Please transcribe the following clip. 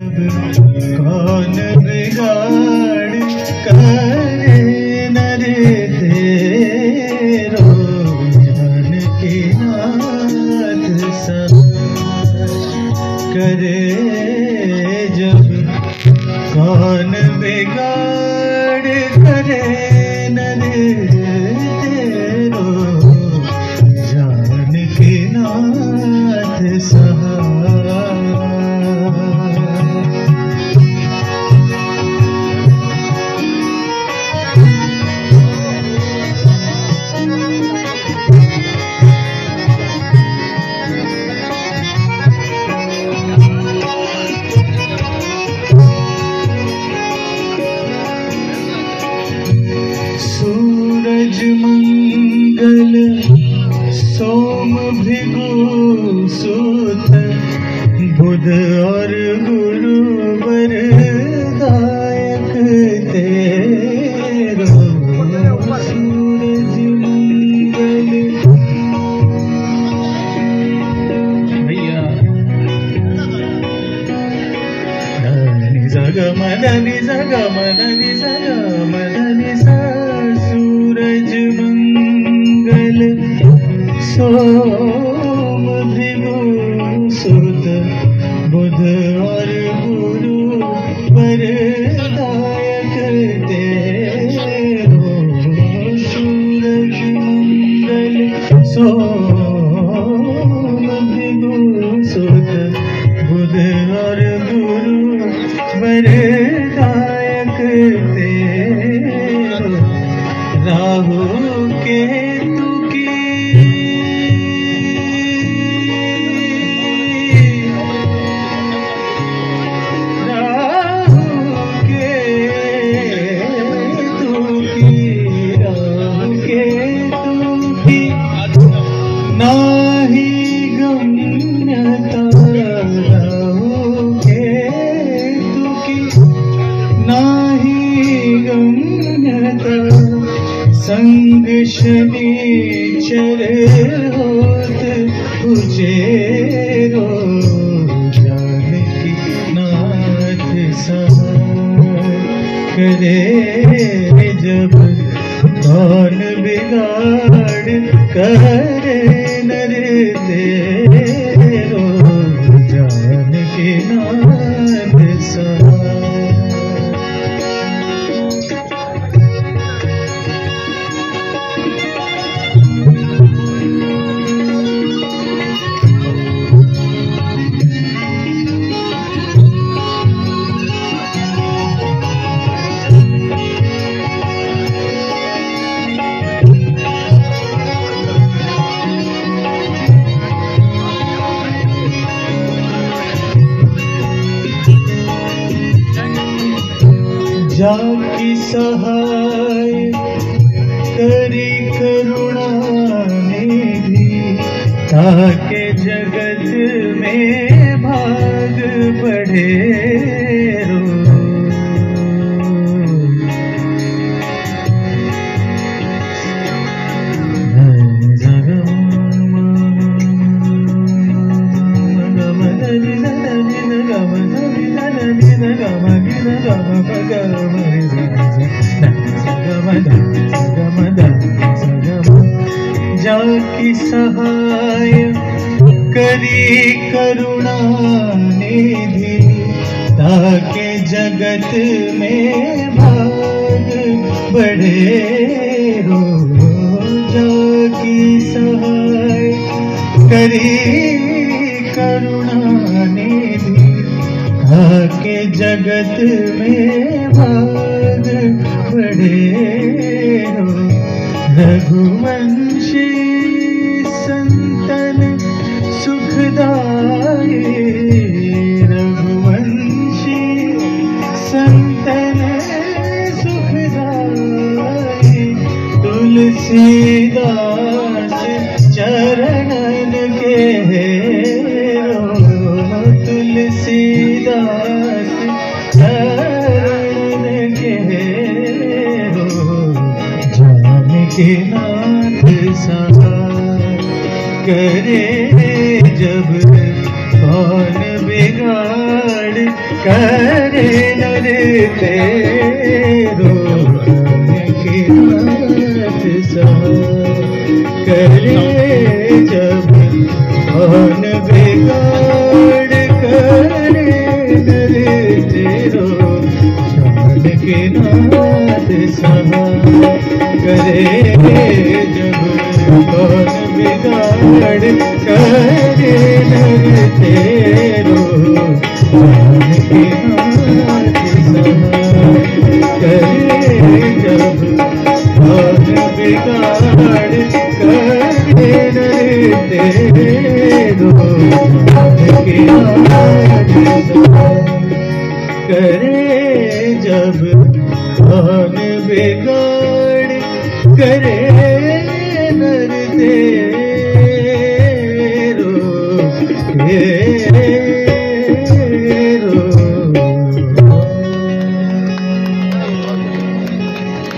कौन बिगाड़ करे न रे तेरो जान के नाथ सा करे जब कौन बिगाड़ करे न रे तेरो जान के नाथ सा सूरज मंगल सोम भृगु सूत बुध और गुरु वरदायक तेरो सूरज मंगल भैया धनि जग मदनि जग मदनि जग मदनि सा सूरज मंगल सोम भृगु सुत बुध और गुरु वरदायक तेरो सूरज मंगल सोम भृगु सुत बुध और गुरु वरदायक तेरो राहु केतु की नाही गम्यता राहु केतु की नाही गम्यता संग शनिचर होत उजेरो जान की नाथ सा करे जब कौन बिगाड़ करे न रे तेरो जान के नाथ सा जाकी सहाय करी करुणा निधि ताके जगत में भाग बढ़े रो जाकी सहाय करी करुणा निधि ताके जगत में भाग बढ़े रो जाकी सहाय करी करुणा निधि ताके जगत में भाग बढ़े रो रघुवंशी संतन सुखदाई रघुवंशी संतन सुखदाई तुलसीदास चरणन के तुलसीदास चरणन के जान के नाथ सा करे जब कौन बिगाड़ करे नर तेरो के नाथ सहाय करे जब कौन बिगाड़ करे नर तेरो शान के नाथ सहाय करे जब कौन बिगाड़ करे नर तेरो शान के नाथ सहाय करे जब कौन बिगाड़ करे नर तेरो शान के नाथ सहाय करे जब कौन बिगाड़ करे नर तेरो